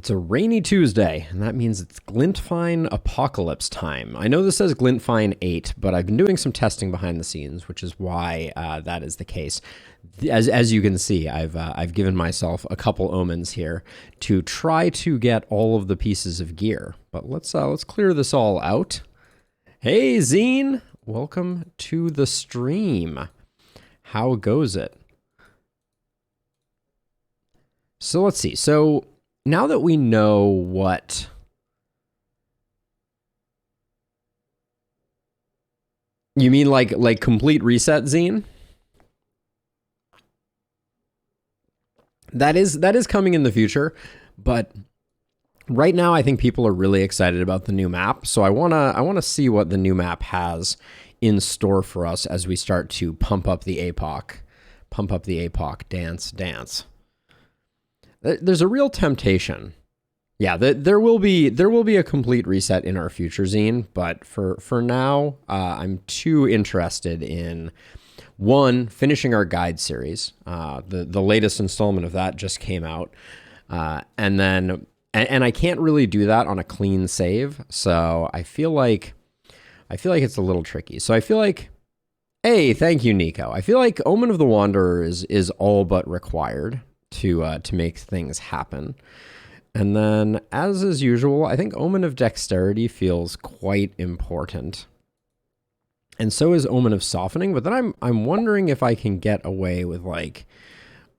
It's a rainy Tuesday, and that means it's Glintfein apocalypse time. I know this says Glintfein 8, but I've been doing some testing behind the scenes, which is why that is the case. As you can see, I've given myself a couple omens here to try to get all of the pieces of gear. But let's clear this all out. Hey, Zine, welcome to the stream. How goes it? So let's see. So now that we know what you mean, like complete reset, Zine? That is coming in the future, but right now I think people are really excited about the new map. So I wanna see what the new map has in store for us as we start to pump up the Apoc, dance. There's a real temptation. Yeah, there will be a complete reset in our future, Zine, but for now, I'm too interested in one, finishing our guide series. The latest installment of that just came out, and I can't really do that on a clean save, so I feel like it's a little tricky. So I feel like, hey, thank you, Nico. I feel like Omen of the Wanderer is all but required to make things happen. And then, as is usual, I think Omen of Dexterity feels quite important. And so is Omen of Softening, but then I'm wondering if I can get away with like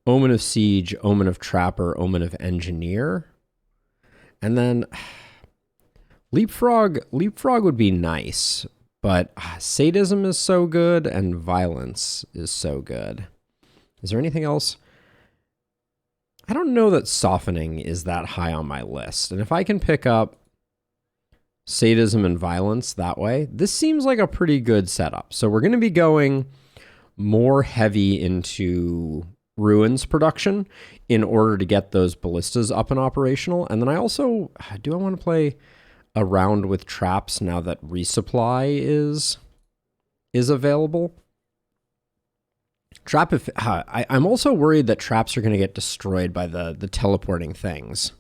Omen of Siege, Omen of Trapper, Omen of Engineer. And then Leapfrog would be nice, but Sadism is so good and Violence is so good. Is there anything else? I don't know that Softening is that high on my list. And if I can pick up Sadism and Violence that way, this seems like a pretty good setup. So we're going to be going more heavy into Ruins production in order to get those ballistas up and operational. And then I also, do I want to play around with traps now that resupply is available? I'm also worried that traps are going to get destroyed by the teleporting things.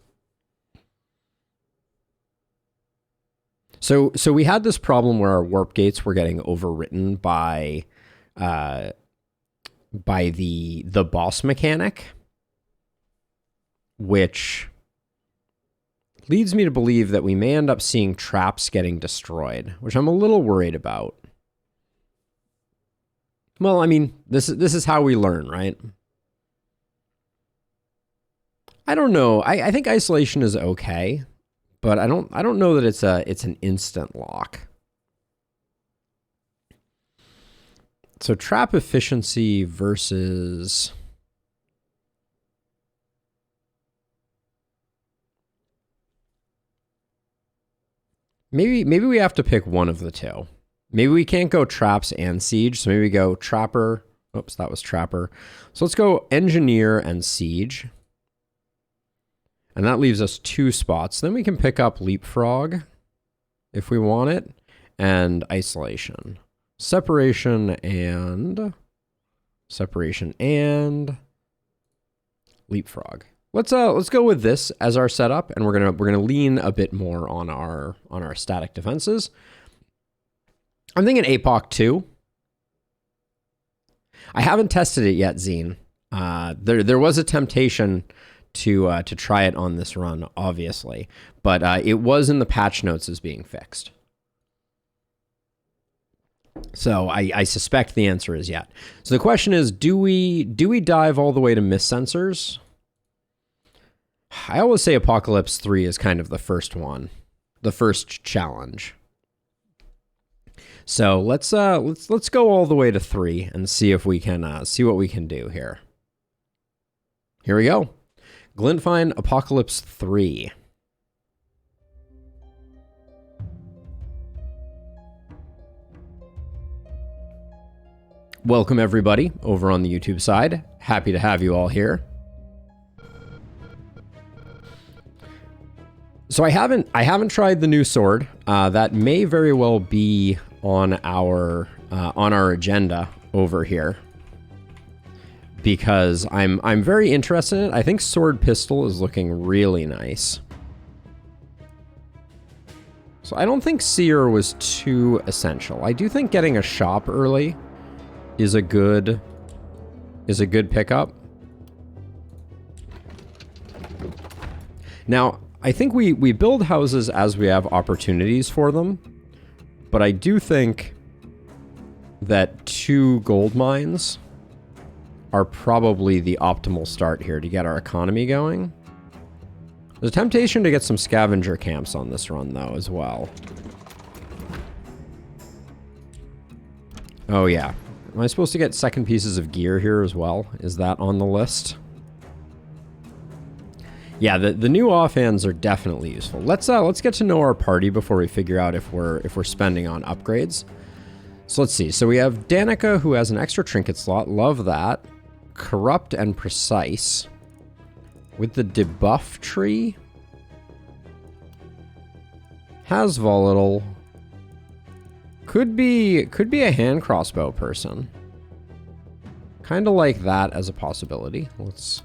So we had this problem where our warp gates were getting overwritten by the boss mechanic, which leads me to believe that we may end up seeing traps getting destroyed, which I'm a little worried about. Well, I mean, this is how we learn, right? I don't know. I think isolation is okay, but I don't know that it's an instant lock. So trap efficiency versus maybe we have to pick one of the two. Maybe we can't go traps and siege, so maybe we go trapper. Oops, that was trapper. So let's go engineer and siege. And that leaves us 2 spots. Then we can pick up leapfrog if we want it, and isolation. Separation and leapfrog. Let's go with this as our setup, and we're gonna lean a bit more on our static defenses. I'm thinking Apoc 2. I haven't tested it yet, Zine. There was a temptation to try it on this run, obviously, but it was in the patch notes as being fixed. So I suspect the answer is yet. So the question is, do we dive all the way to miss sensors? I always say Apocalypse 3 is kind of the first one, the first challenge. So let's go all the way to 3 and see if we can see what we can do here. Here we go. Glintfein Apocalypse 3. Welcome everybody over on the YouTube side. Happy to have you all here. So I haven't tried the new sword. That may very well be on our agenda over here, because I'm very interested in it. I think sword pistol is looking really nice. So I don't think Seer was too essential. I do think getting a shop early is a good pickup. Now, I think we build houses as we have opportunities for them, but I do think that 2 gold mines are probably the optimal start here to get our economy going. There's a temptation to get some scavenger camps on this run, though, as well. Oh, yeah. Am I supposed to get second pieces of gear here as well? Is that on the list? Yeah, the new offhands are definitely useful. Let's get to know our party before we figure out if we're spending on upgrades. So let's see. So we have Danica, who has an extra trinket slot. Love that. Corrupt and Precise. With the debuff tree. Has Volatile. Could be a hand crossbow person. Kind of like that as a possibility. Let's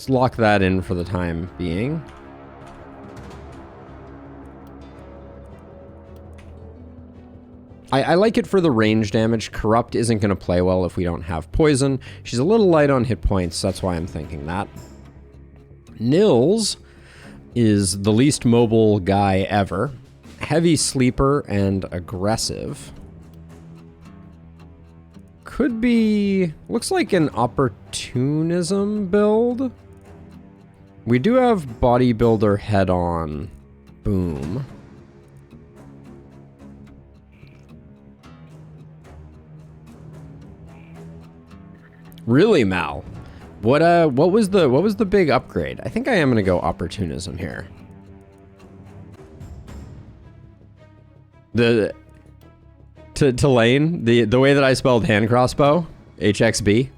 lock that in for the time being. I like it for the range damage. Corrupt isn't going to play well if we don't have poison. She's a little light on hit points, that's why I'm thinking that. Nils is the least mobile guy ever. Heavy sleeper and aggressive. Could be... looks like an opportunism build. We do have bodybuilder head on. Boom. Really, Mal? What was the big upgrade? I think I am gonna go opportunism here. To Lane, the way that I spelled hand crossbow, HXB.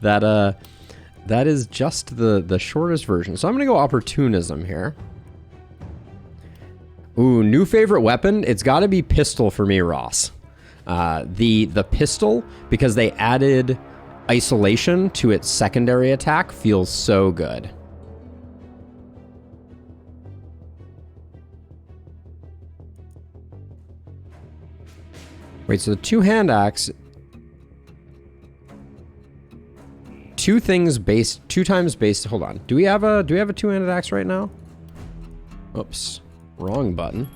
that is just the shortest version. So I'm gonna go opportunism here. Ooh, new favorite weapon. It's got to be pistol for me, Ross. The pistol, because they added isolation to its secondary attack, feels so good. Wait, so the 2-hand axe, 2 times based. Hold on. Do we have a 2-handed axe right now? Oops, wrong button.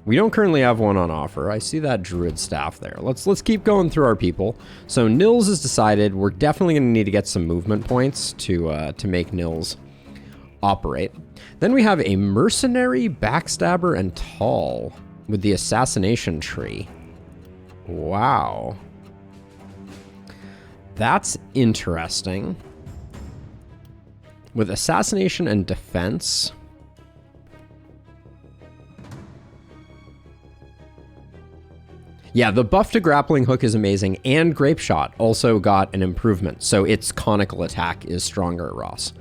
We don't currently have one on offer. I see that druid staff there. Let's keep going through our people. So Nils has decided we're definitely going to need to get some movement points to make Nils operate. Then we have a mercenary, backstabber, and tall with the assassination tree. Wow. That's interesting. With assassination and defense. Yeah, the buff to grappling hook is amazing, and grape shot also got an improvement, so its conical attack is stronger, Ross.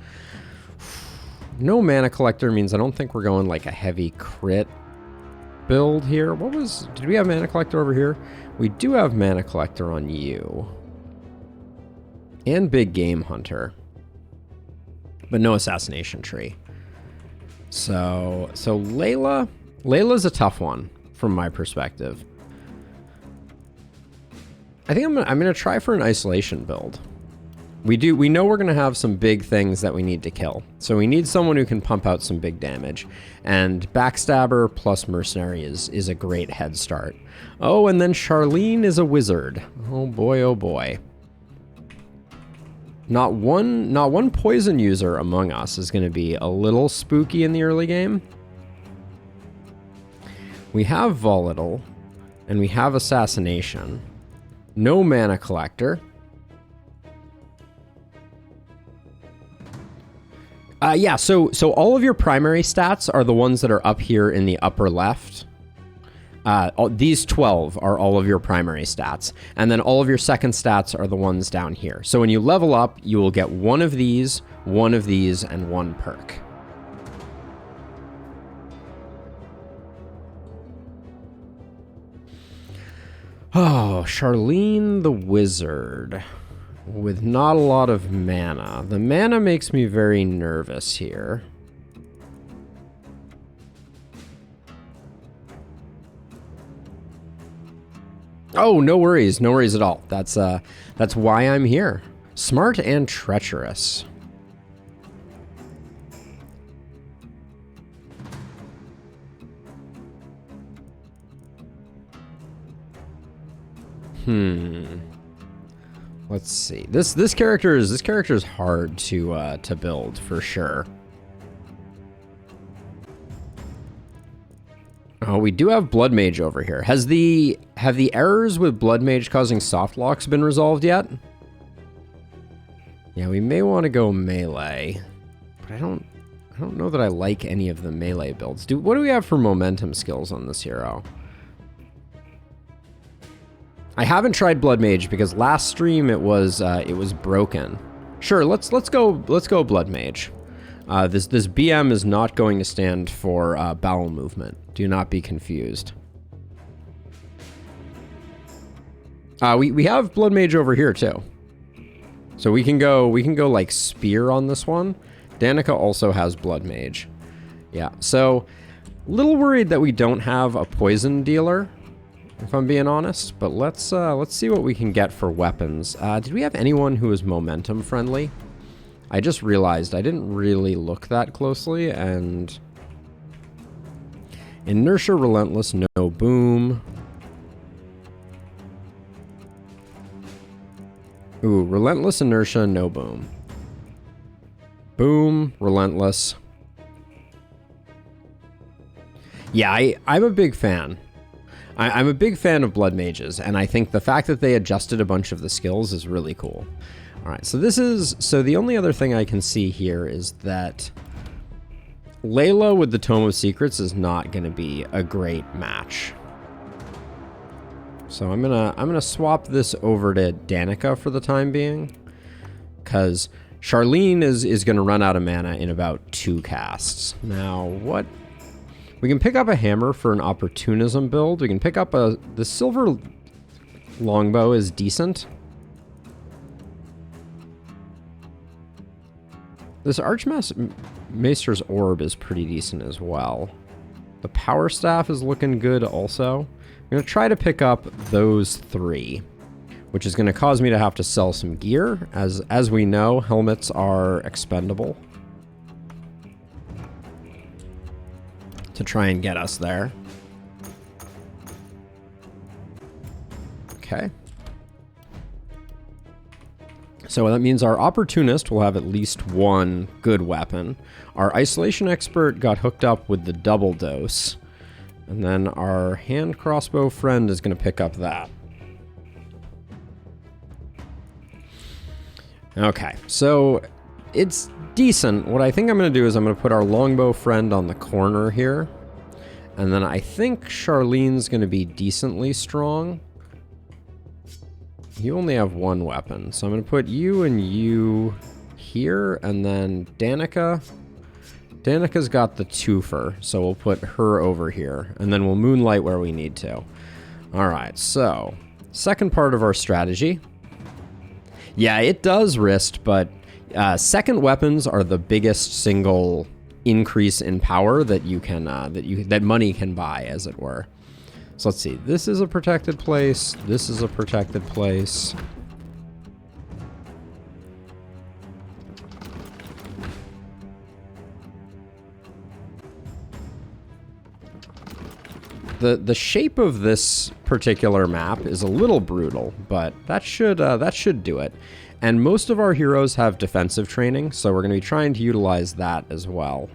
No mana collector means I don't think we're going like a heavy crit build here. Did we have mana collector over here? We do have mana collector on you. And big game hunter. But no assassination tree. So Layla's a tough one from my perspective. I think I'm gonna try for an isolation build. We know we're gonna have some big things that we need to kill. So we need someone who can pump out some big damage. And backstabber plus mercenary is a great head start. Oh, and then Charlene is a wizard. Oh boy, oh boy. Not one poison user among us is gonna be a little spooky in the early game. We have volatile, and we have assassination. No mana collector. Yeah, so all of your primary stats are the ones that are up here in the upper left. These 12 are all of your primary stats. And then all of your second stats are the ones down here. So when you level up, you will get one of these, and one perk. Oh, Charlene the Wizard with not a lot of mana. The mana makes me very nervous here. Oh, no worries at all. That's why I'm here. Smart and treacherous. Let's see. This character is hard to build for sure. Oh, we do have Blood Mage over here. Have the errors with Blood Mage causing soft locks been resolved yet? Yeah, we may want to go melee, but I don't know that I like any of the melee builds. What do we have for momentum skills on this hero? I haven't tried Blood Mage because last stream it was broken. Sure, let's go Blood Mage. This BM is not going to stand for bowel movement. Do not be confused. We have Blood Mage over here too. So we can go like spear on this one. Danica also has Blood Mage. Yeah, so little worried that we don't have a poison dealer, if I'm being honest, but let's see what we can get for weapons. Did we have anyone who was momentum friendly? I just realized I didn't really look that closely, and inertia relentless, no boom. Ooh, relentless inertia, no boom. Boom, relentless. Yeah, I'm a big fan. I'm a big fan of Blood Mages, and I think the fact that they adjusted a bunch of the skills is really cool. All right, so the only other thing I can see here is that Layla with the Tome of Secrets is not going to be a great match. So I'm gonna swap this over to Danica for the time being, because Charlene is gonna run out of mana in about 2 casts. Now what? We can pick up a hammer for an opportunism build. We can pick up the silver longbow is decent. This Archmaster's orb is pretty decent as well. The power staff is looking good also. I'm going to try to pick up those 3, which is going to cause me to have to sell some gear. As we know, helmets are expendable to try and get us there. Okay. So that means our Opportunist will have at least 1 good weapon. Our Isolation Expert got hooked up with the double dose. And then our hand crossbow friend is going to pick up that. Okay, so it's decent. What I think I'm going to do is I'm going to put our longbow friend on the corner here. And then I think Charlene's going to be decently strong. You only have 1 weapon, so I'm going to put you and you here, and then Danica. Danica's got the twofer, so we'll put her over here, and then we'll moonlight where we need to. All right, so second part of our strategy. Yeah, it does wrist, but second weapons are the biggest single increase in power that you can that money can buy, as it were. So let's see. This is a protected place. This is a protected place. The shape of this particular map is a little brutal, but that should do it. And most of our heroes have defensive training, so we're going to be trying to utilize that as well.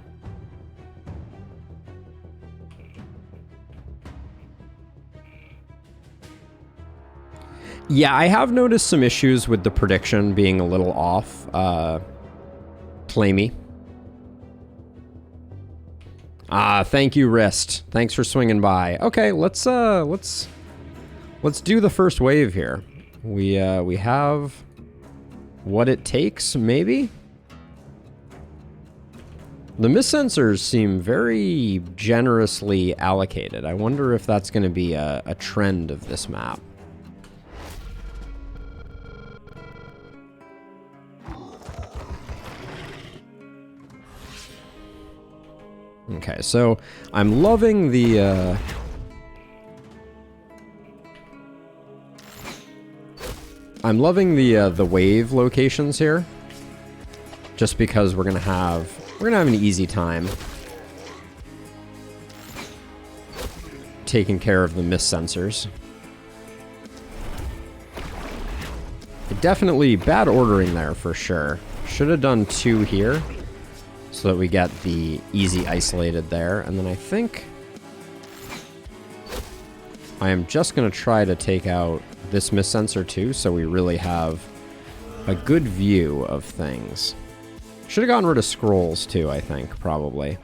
Yeah, I have noticed some issues with the prediction being a little off. Flamey. Thank you, Wrist. Thanks for swinging by. Okay, let's do the first wave here. We have what it takes, maybe? The mist sensors seem very generously allocated. I wonder if that's going to be a trend of this map. Okay, so I'm loving the I'm loving the wave locations here, just because we're gonna have an easy time taking care of the mist sensors. Definitely bad ordering there for sure. Should have done 2 here so that we get the easy isolated there, and then I think I am just going to try to take out this mist sensor too, so we really have a good view of things. Should have gotten rid of scrolls too, I think, probably.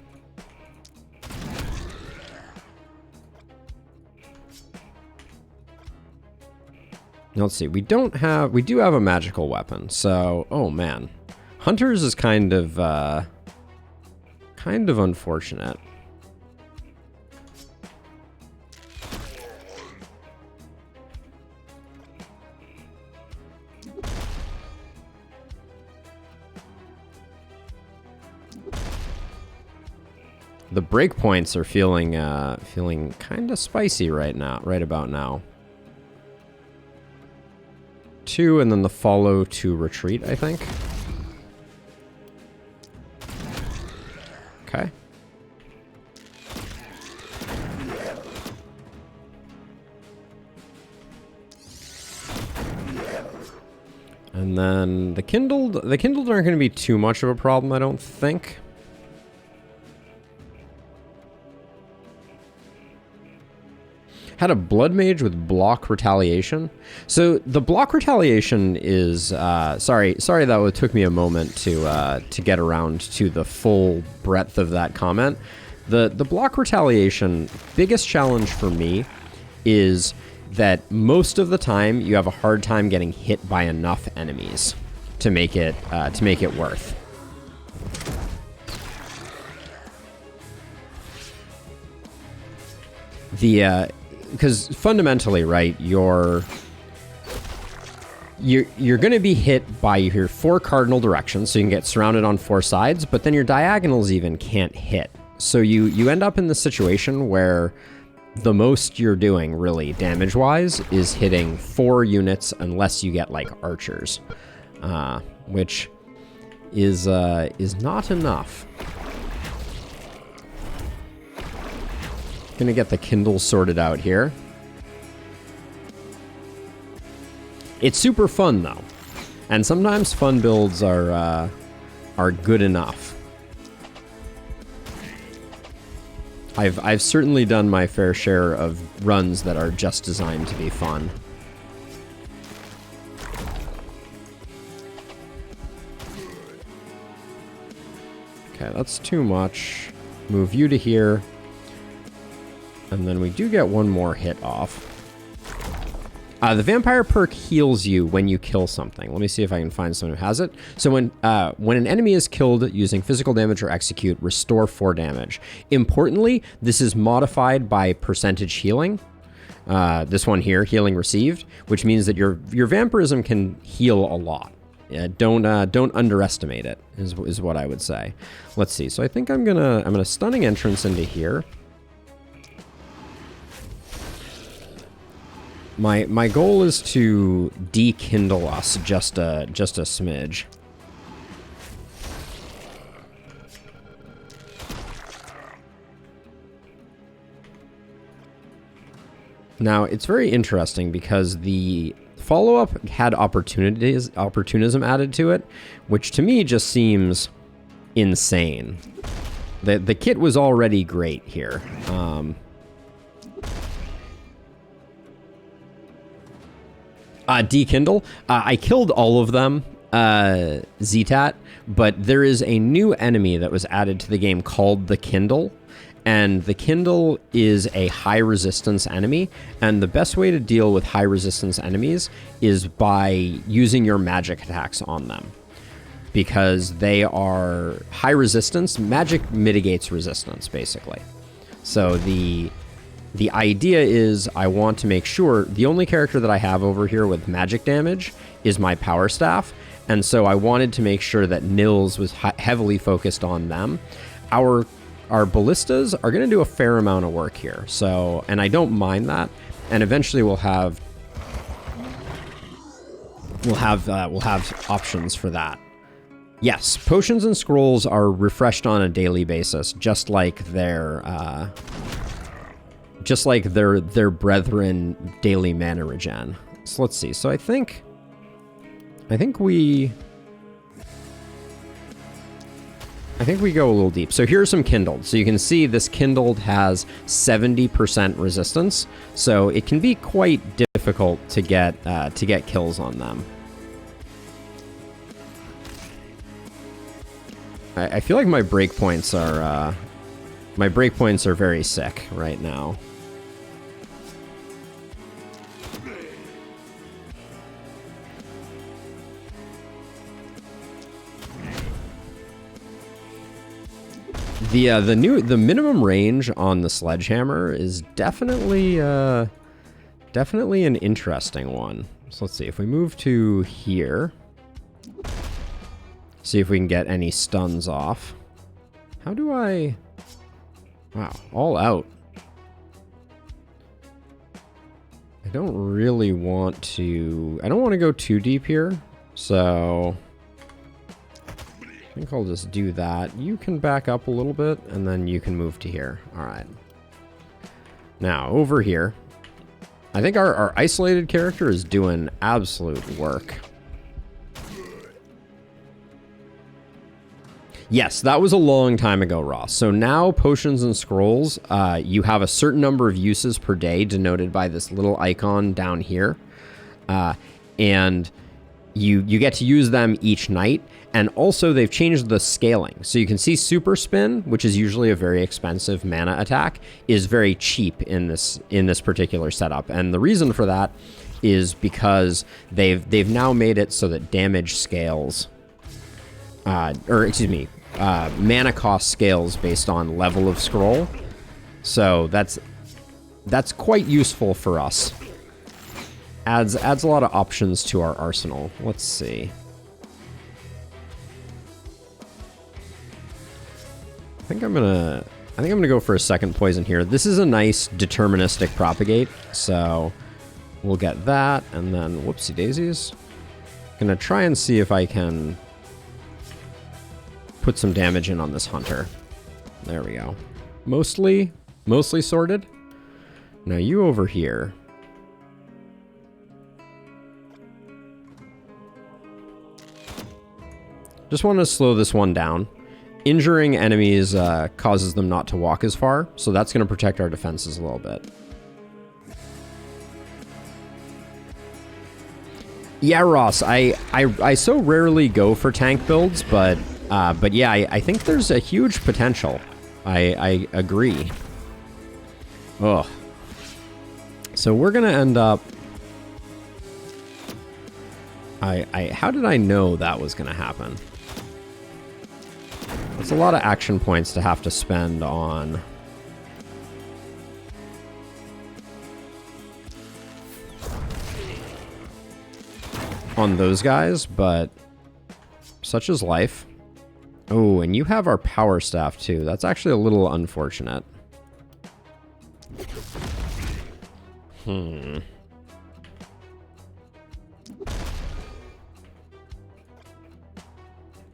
Let's see, we do have a magical weapon, so, oh man. Hunters is kind of unfortunate. The breakpoints are feeling kind of spicy right about now. 2 and then the follow to retreat, I think. Okay. And then the kindled aren't going to be too much of a problem, I don't think. Had a blood mage with block retaliation. So the block retaliation is sorry that took me a moment to get around to the full breadth of that comment. The block retaliation biggest challenge for me is that most of the time you have a hard time getting hit by enough enemies to make it worth. Because fundamentally, right, you're going to be hit by your 4 cardinal directions, so you can get surrounded on 4 sides, but then your diagonals even can't hit. So you end up in the situation where the most you're doing, really, damage-wise, is hitting 4 units unless you get, like, archers, which is not enough. Gonna get the Kindle sorted out here. It's super fun though, and sometimes fun builds are good enough. I've certainly done my fair share of runs that are just designed to be fun. Okay, that's too much. Move you to here. And then we do get 1 more hit off. The vampire perk heals you when you kill something. Let me see if I can find someone who has it. So when an enemy is killed using physical damage or execute, restore 4 damage. Importantly, this is modified by percentage healing. This one here, healing received, which means that your vampirism can heal a lot. Don't underestimate it, is what I would say. Let's see. So I think I'm gonna stunning entrance into here. My goal is to dekindle us just a smidge. Now, it's very interesting because the follow-up had opportunism added to it, which to me just seems insane. The kit was already great here. Dekindle. I killed all of them, Ztat, but there is a new enemy that was added to the game called the Kindle, and the Kindle is a high resistance enemy, and the best way to deal with high resistance enemies is by using your magic attacks on them. Because they are high resistance, magic mitigates resistance, basically. So the idea is I want to make sure the only character that I have over here with magic damage is my power staff. And so I wanted to make sure that Nils was heavily focused on them. Our ballistas are going to do a fair amount of work here. So, and I don't mind that. And eventually we'll have we'll have options for that. Yes, potions and scrolls are refreshed on a daily basis, just like their brethren daily mana regen. So let's see. So I think we go a little deep. So here's some kindled. So you can see this kindled has 70% resistance, so it can be quite difficult to get kills on them. I feel like my breakpoints are very sick right now. The minimum range on the sledgehammer is definitely an interesting one. So let's see if we move to here. See if we can get any stuns off. How do I... Wow, all out. I don't really want to... I don't want to go too deep here, so... I think I'll just do that. You can back up a little bit, and then you can move to here. Alright. Now, over here. I think our isolated character is doing absolute work. Yes, that was a long time ago, Ross. So now potions and scrolls, you have a certain number of uses per day denoted by this little icon down here. And you get to use them each night. And also they've changed the scaling. So you can see super spin, which is usually a very expensive mana attack, is very cheap in this particular setup. And the reason for that is because they've now made it so that damage scales, mana cost scales based on level of scroll. So that's quite useful for us. Adds a lot of options to our arsenal. Let's see. I think I'm gonna go for a second poison here. This is a nice deterministic propagate, so we'll get that, and then whoopsie daisies. Gonna try and see if I can put some damage in on this hunter. There we go. Mostly sorted. Now you over here. Just want to slow this one down. Injuring enemies causes them not to walk as far, so that's going to protect our defenses a little bit. Yeah, Ross, I so rarely go for tank builds, but yeah, I think there's a huge potential. I agree. Ugh. So we're going to end up... how did I know that was going to happen? It's a lot of action points to have to spend on those guys, but such is life. Oh, and you have our power staff too. That's actually a little unfortunate.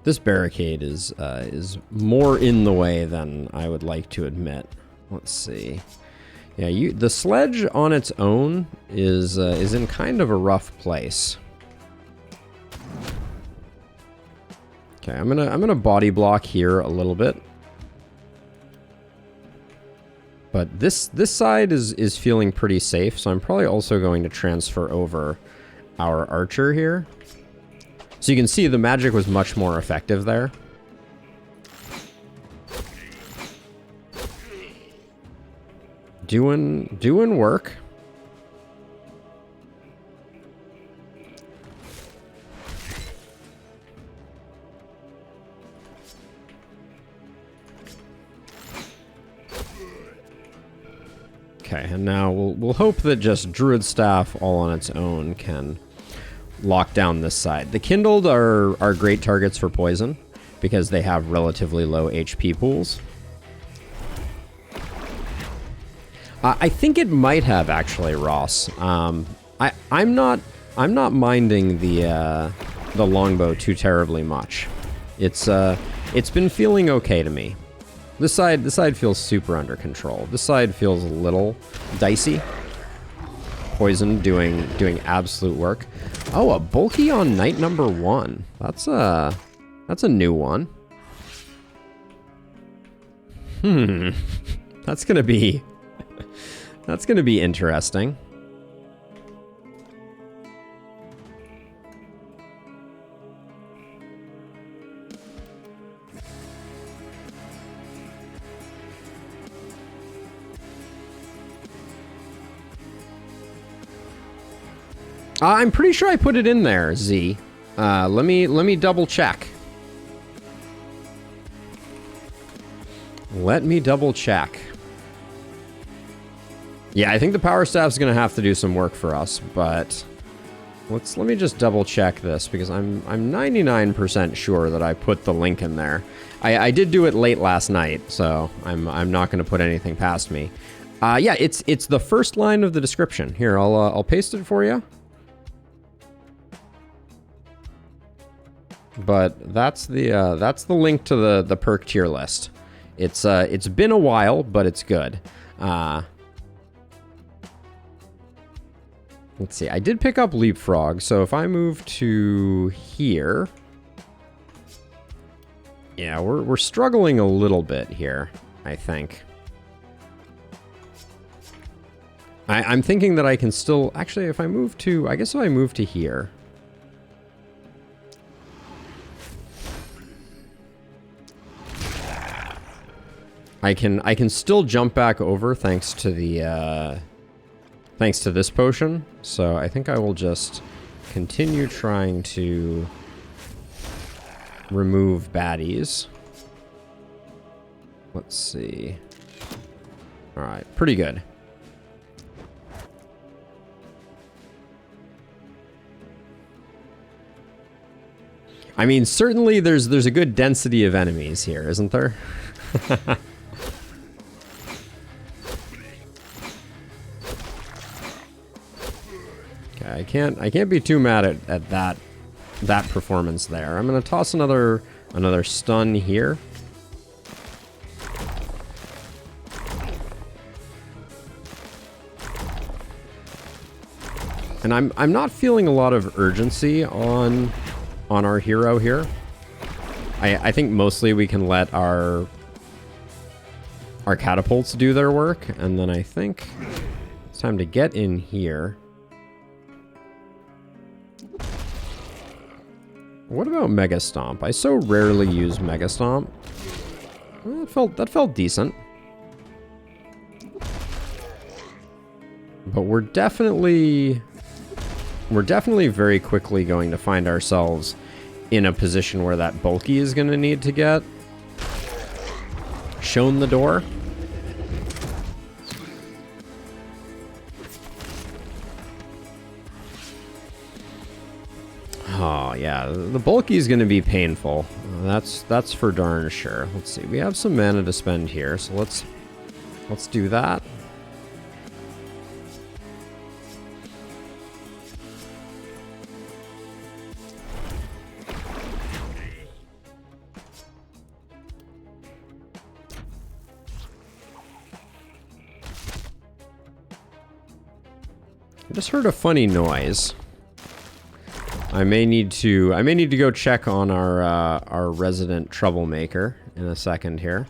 This barricade is more in the way than I would like to admit. Let's see. Yeah, the sledge on its own is in kind of a rough place. Okay, I'm gonna body block here a little bit. But this side is feeling pretty safe, so I'm probably also going to transfer over our archer here. So you can see the magic was much more effective there. Doing work. Okay, and now we'll hope that just Druid Staff all on its own can lock down this side. The Kindled are great targets for poison because they have relatively low HP pools. I think it might have actually, Ross. I'm not I'm not minding the longbow too terribly much. It's been feeling okay to me. This side feels super under control. This side feels a little dicey. Poison doing absolute work. Oh, a bulky on night number 1. That's a new one. That's gonna be interesting. I'm pretty sure I put it in there, Z. Let me double check. Let me double check. Yeah, I think the power staff's gonna have to do some work for us, but let me just double check this because I'm 99% sure that I put the link in there. I did do it late last night, so I'm not gonna put anything past me. Yeah, it's the first line of the description. Here, I'll paste it for you. But that's the link to the perk tier list. It's been a while, but it's good. Let's see. I did pick up Leapfrog, so if I move to here, yeah, we're struggling a little bit here, I think. I'm thinking that I can still actually, if I move to, I guess if I move to here. I can still jump back over thanks to the thanks to this potion. So I think I will just continue trying to remove baddies. Let's see. All right, pretty good. I mean, certainly there's a good density of enemies here, isn't there? I can't be too mad at that performance there. I'm gonna toss another stun here. And I'm not feeling a lot of urgency on our hero here. I think mostly we can let our catapults do their work, and then I think it's time to get in here. What about Mega Stomp? I so rarely use Mega Stomp. Well, that felt decent. But we're definitely very quickly going to find ourselves in a position where that bulky is going to need to get shown the door. Oh yeah, the bulky is going to be painful. That's for darn sure. Let's see. We have some mana to spend here, so let's do that. I just heard a funny noise. I may need to go check on our resident troublemaker in a second here.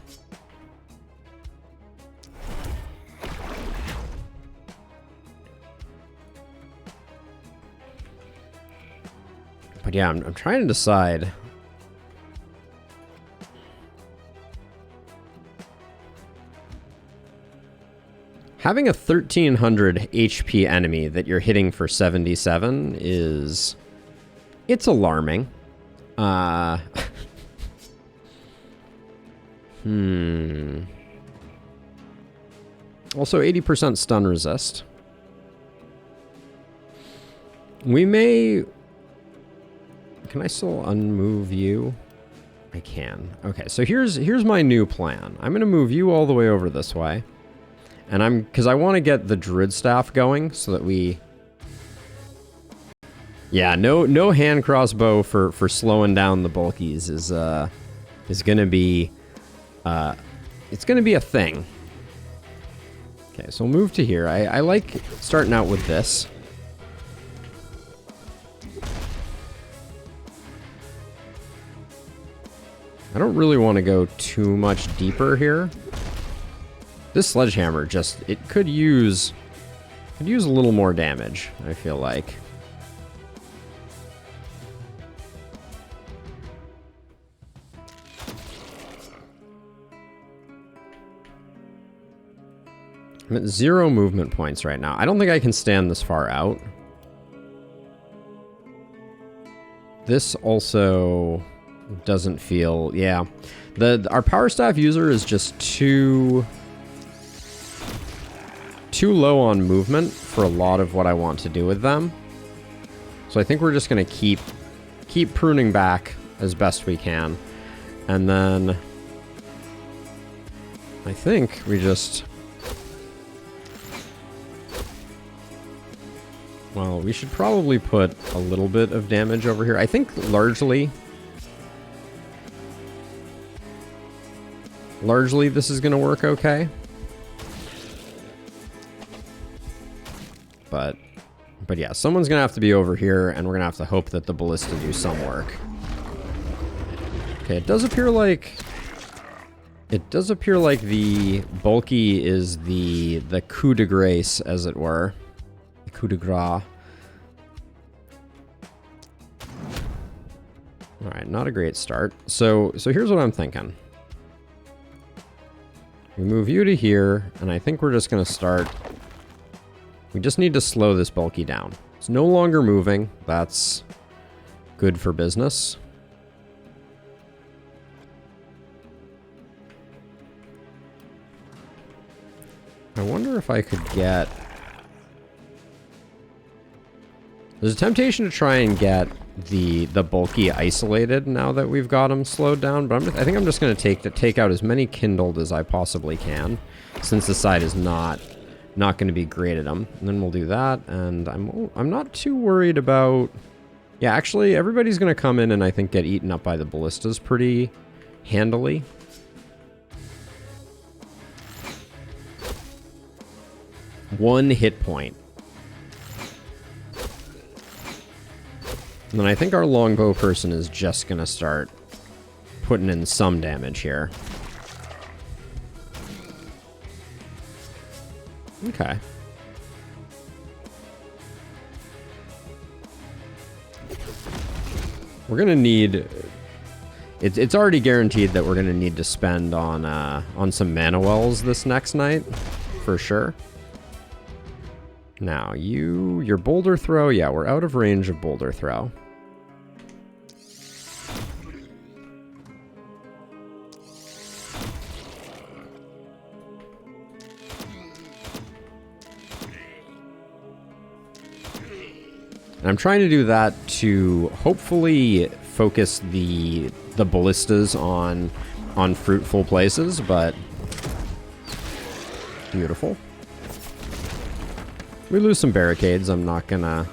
But yeah, I'm trying to decide. Having a 1300 HP enemy that you're hitting for 77 is... it's alarming. Also 80% stun resist. We may... can I still unmove you? I can. Okay, so here's my new plan. I'm gonna move you all the way over this way. And because I want to get the Druid Staff going so that we Yeah, no hand crossbow for slowing down the bulkies is gonna be it's gonna be a thing. Okay, so we'll move to here. I like starting out with this. I don't really want to go too much deeper here. This sledgehammer it could use a little more damage, I feel like. I'm at 0 movement points right now. I don't think I can stand this far out. This also doesn't feel... Yeah. Our power staff user is just too low on movement for a lot of what I want to do with them. So I think we're just going to keep pruning back as best we can. And then I think we just... Well, we should probably put a little bit of damage over here. I think largely this is going to work okay. But yeah, someone's going to have to be over here, and we're going to have to hope that the ballista do some work. Okay, it does appear like the bulky is the coup de grace, as it were. The coup de grace. All right, not a great start. So here's what I'm thinking. We move you to here, and I think we're just going to start... We just need to slow this bulky down. It's no longer moving. That's good for business. I wonder if I could get... There's a temptation to try and get the bulky isolated now that we've got him slowed down, but I think I'm just going to take out as many kindled as I possibly can, since the side is not going to be great at them. And then we'll do that, and I'm not too worried about... Yeah, actually, everybody's going to come in and I think get eaten up by the ballistas pretty handily. One hit point. And then I think our longbow person is just going to start putting in some damage here. Okay. We're going to need... It's already guaranteed that we're going to need to spend on some mana wells this next night, for sure. Now, your boulder throw, yeah, we're out of range of boulder throw. And I'm trying to do that to hopefully focus the ballistas on fruitful places, but beautiful. We lose some barricades. I'm not gonna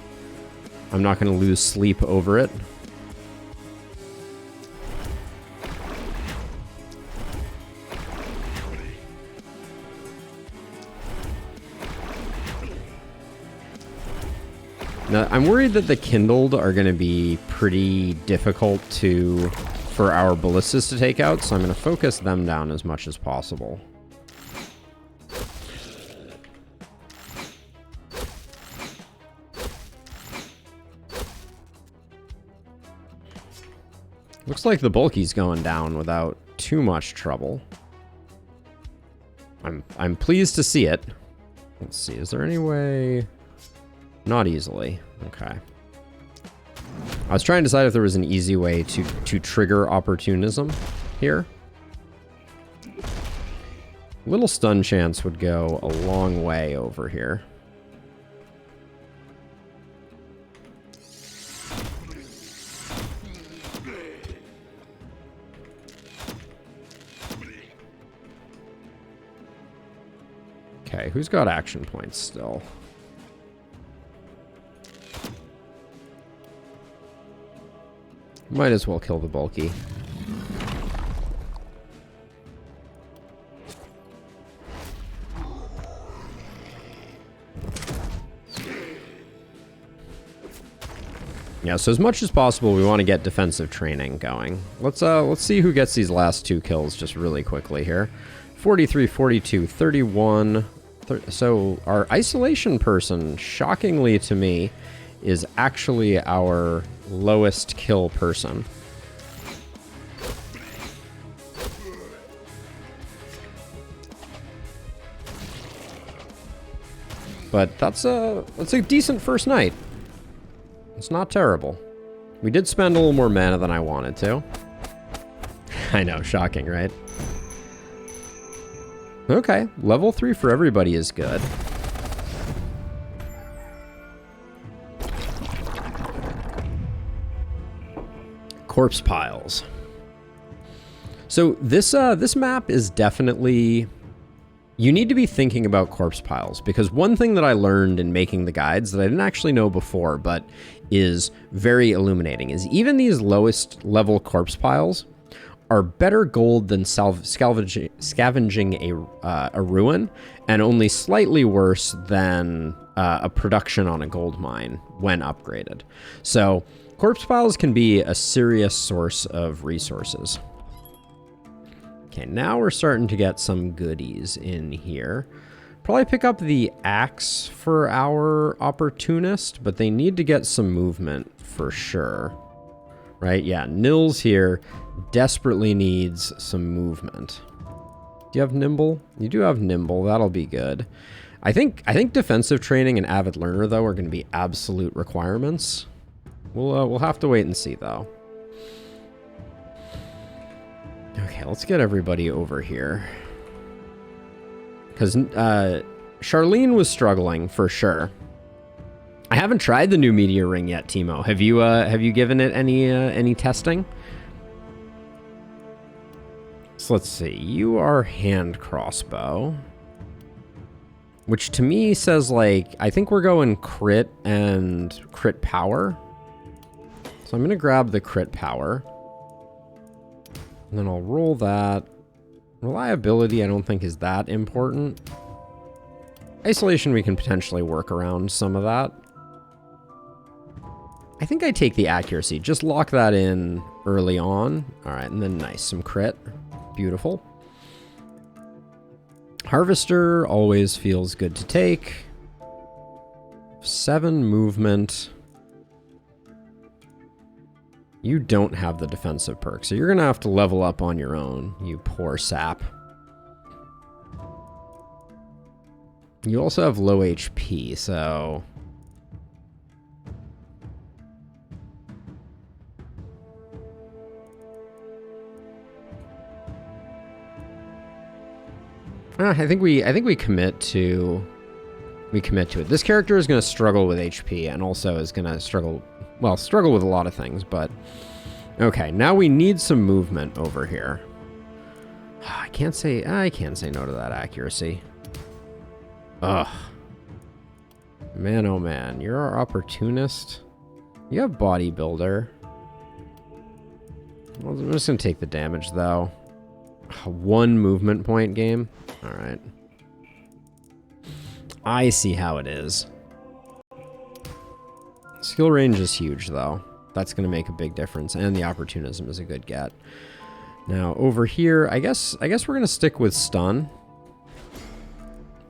lose sleep over it. Now, I'm worried that the kindled are going to be pretty difficult for our ballistas to take out, so I'm going to focus them down as much as possible. Looks like the bulky's going down without too much trouble. I'm pleased to see it. Let's see, is there any way... Not easily. Okay. I was trying to decide if there was an easy way to trigger opportunism here. Little stun chance would go a long way over here. Okay, who's got action points still? Might as well kill the bulky. Yeah, so as much as possible, we want to get defensive training going. Let's see who gets these last 2 kills just really quickly here. 43, 42, 31. So our isolation person, shockingly to me, is actually our lowest kill person. But that's a decent first night. It's not terrible. We did spend a little more mana than I wanted to. I know, shocking, right? Okay, level 3 for everybody is good. Corpse piles. So this map is definitely... You need to be thinking about corpse piles, because one thing that I learned in making the guides that I didn't actually know before, but is very illuminating, is even these lowest level corpse piles are better gold than scavenging a ruin, and only slightly worse than a production on a gold mine when upgraded. So corpse piles can be a serious source of resources. Okay, now we're starting to get some goodies in here. Probably pick up the axe for our opportunist, but they need to get some movement for sure. Right? Yeah, Nils here desperately needs some movement. Do you have nimble? You do have nimble. That'll be good. I think defensive training and avid learner though are going to be absolute requirements. We'll have to wait and see though. Okay, let's get everybody over here. Because Charlene was struggling for sure. I haven't tried the new meteor ring yet, Timo. Have you given it any testing? So let's see. You are hand crossbow, which to me says like I think we're going crit and crit power. So I'm gonna grab the crit power. And then I'll roll that. Reliability I don't think is that important. Isolation we can potentially work around some of that. I think I take the accuracy. Just lock that in early on. All right, and then nice, some crit. Beautiful. Harvester always feels good to take. 7 movement. You don't have the defensive perk, so you're going to have to level up on your own, you poor sap. You also have low HP, so... I think we commit to it. This character is going to struggle with HP and also is going to struggle with a lot of things, but okay, now we need some movement over here. I can't say no to that accuracy. Ugh. Man, oh man, you're our opportunist. You have bodybuilder. Well, I'm just going to take the damage though. 1 movement point game. All right. I see how it is. Skill range is huge, though. That's going to make a big difference, and the opportunism is a good get. Now, over here, I guess we're going to stick with stun.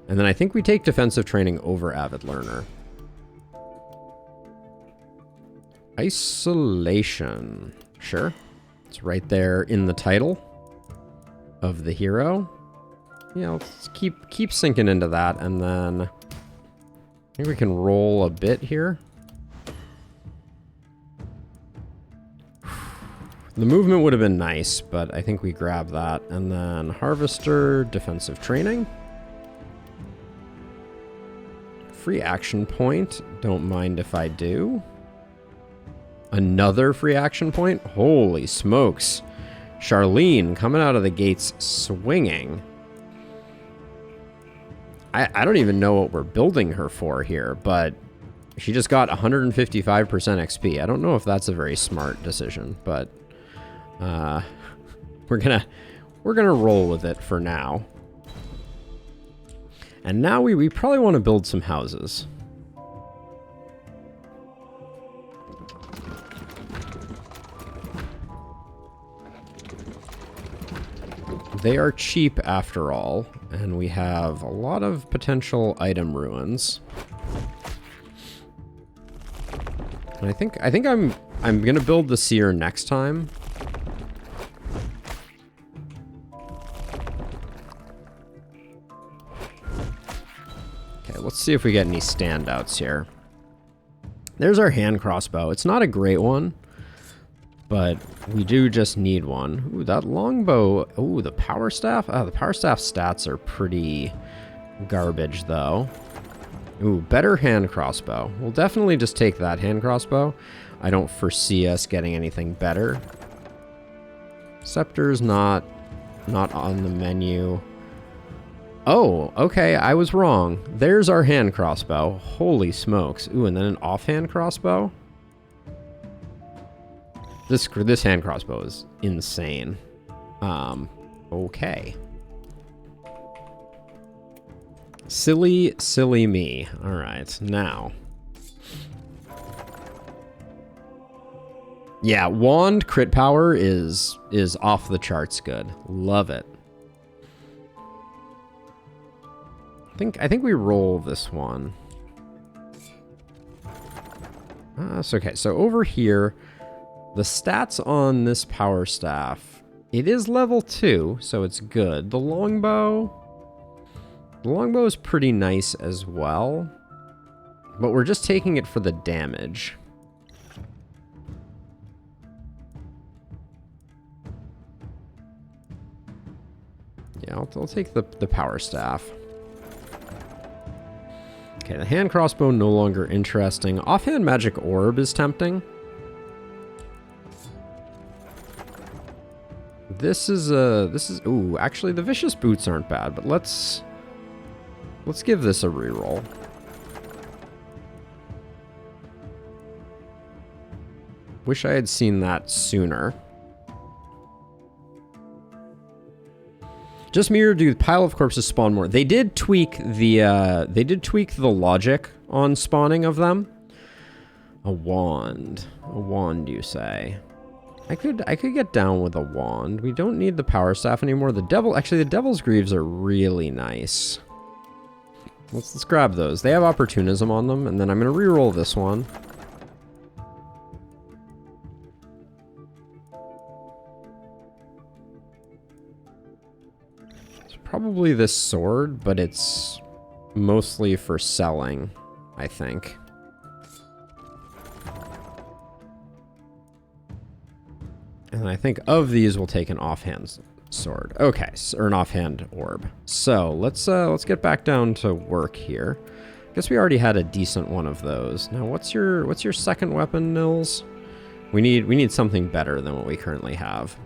And then I think we take defensive training over avid learner. Isolation. Sure. It's right there in the title of the hero. Yeah, let's keep sinking into that, and then I think we can roll a bit here. The movement would have been nice, but I think we grab that, and then harvester, defensive training. Free action point, don't mind if I do. Another free action point? Holy smokes. Charlene coming out of the gates swinging. I don't even know what we're building her for here, but She just got 155% XP. I don't know if that's a very smart decision, but we're gonna roll with it for now. And now we probably want to build some houses. They are cheap after all, and we have a lot of potential item ruins. And I think I'm gonna build the seer next time. Okay, let's see if we get any standouts here. There's our hand crossbow. It's not a great one, but we do just need one. Ooh, that longbow. Ooh, the power staff. Oh, the power staff stats are pretty garbage though. Ooh, better hand crossbow. We'll definitely just take that hand crossbow. I don't foresee us getting anything better. Scepter's not on the menu. Oh, okay, I was wrong. There's our hand crossbow. Holy smokes. Ooh, and then an offhand crossbow. This hand crossbow is insane. Okay. Silly me. All right, now. Yeah, wand crit power is off the charts good. Love it. I think we roll this one. That's okay. So over here, the stats on this power staff, it is level 2, so it's good. The longbow is pretty nice as well, but we're just taking it for the damage. Yeah, I'll take the power staff. Okay, the hand crossbow no longer interesting. Offhand magic orb is tempting. Ooh, actually the vicious boots aren't bad, but let's give this a reroll. Wish I had seen that sooner. Just me, or do pile of corpses spawn more? They did tweak the logic on spawning of them. A wand, you say? I could get down with a wand. We don't need the power staff anymore. The devil's greaves are really nice. Let's grab those. They have opportunism on them, and then I'm gonna reroll this one. It's probably this sword, but it's mostly for selling, I think. And I think of these, we'll take an offhand sword. Okay, or an offhand orb. So let's get back down to work here. Guess we already had a decent one of those. Now, what's your second weapon, Nils? We need something better than what we currently have.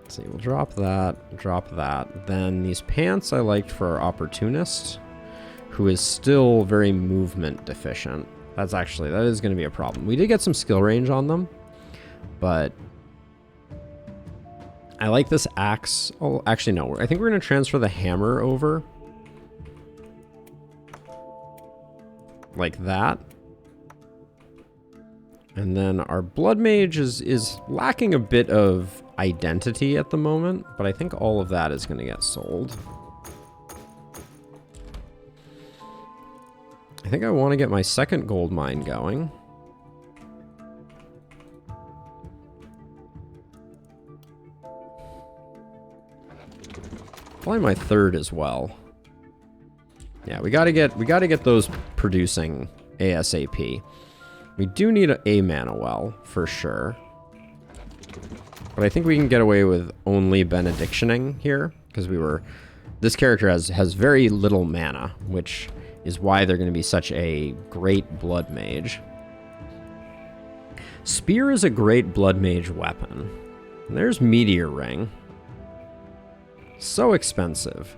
Let's see, we'll drop that. Then these pants I liked for our opportunist, who is still very movement deficient. That is going to be a problem. We did get some skill range on them, but I like this axe. Oh, actually, no. I think we're going to transfer the hammer over. Like that. And then our blood mage is lacking a bit of identity at the moment, but I think all of that is going to get sold. I think I want to get my second gold mine going. Probably my third as well. Yeah, we gotta get those producing ASAP. We do need a mana well for sure, but I think we can get away with only benedictioning here because this character has very little mana, which is why they're going to be such a great blood mage. Spear is a great blood mage weapon. And there's meteor ring. So expensive.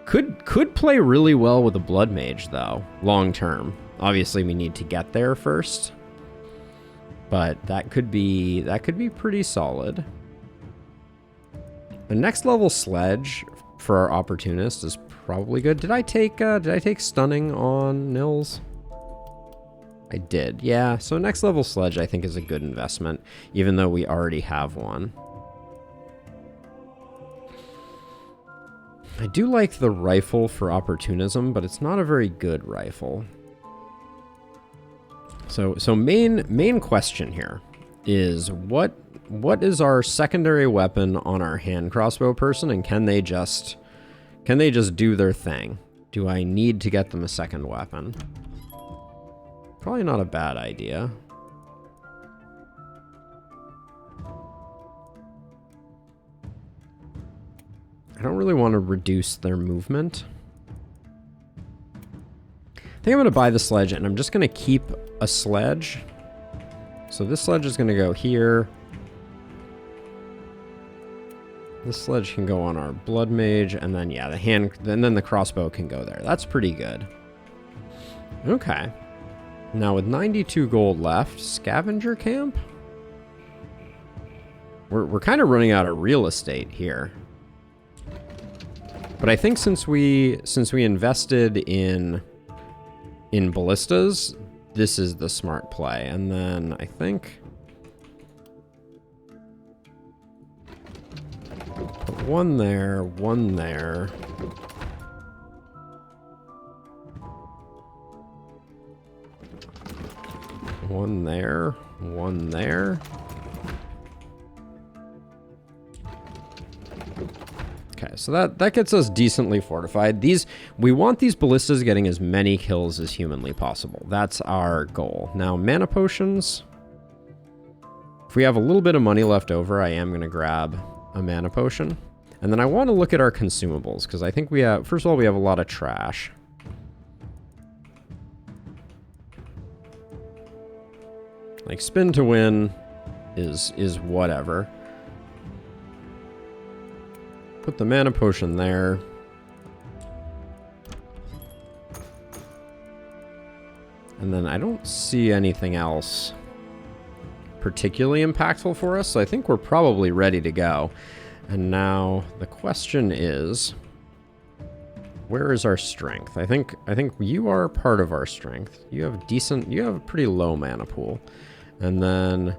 Could play really well with a blood mage though, long term. Obviously, we need to get there first. But that could be pretty solid. The next level sledge for our opportunist is probably good. Did I take stunning on Nils? I did, yeah. So next level sledge I think is a good investment, even though we already have one. I do like the rifle for opportunism, but it's not a very good rifle. So main question here is what is our secondary weapon on our hand crossbow person, and can they just do their thing? Do I need to get them a second weapon? Probably not a bad idea. I don't really want to reduce their movement. I think I'm going to buy the sledge, and I'm just going to keep a sledge. So this sledge is going to go here. This sledge can go on our blood mage, and then yeah, and then the crossbow can go there. That's pretty good. Okay. Now with 92 gold left, scavenger camp? We're kind of running out of real estate here. But I think since we invested in ballistas, this is the smart play. And then I think put one there, one there. One there, one there. Okay, so that gets us decently fortified. We want these ballistas getting as many kills as humanly possible. That's our goal. Now, mana potions. If we have a little bit of money left over, I am going to grab a mana potion. And then I want to look at our consumables, because I think we have, first of all, we have a lot of trash. Like, spin to win is whatever. Put the mana potion there. And then I don't see anything else particularly impactful for us, so I think we're probably ready to go. And now the question is, where is our strength? I think you are part of our strength. You have a pretty low mana pool. And then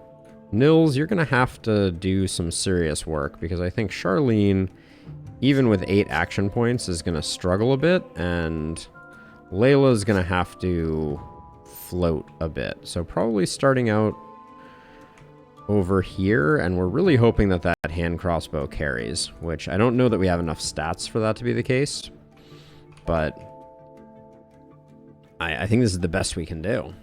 Nils, you're gonna have to do some serious work, because I think Charlene, even with 8 action points, is gonna struggle a bit, and Layla's gonna have to float a bit. So probably starting out over here, and we're really hoping that hand crossbow carries, which I don't know that we have enough stats for that to be the case, but I think this is the best we can do.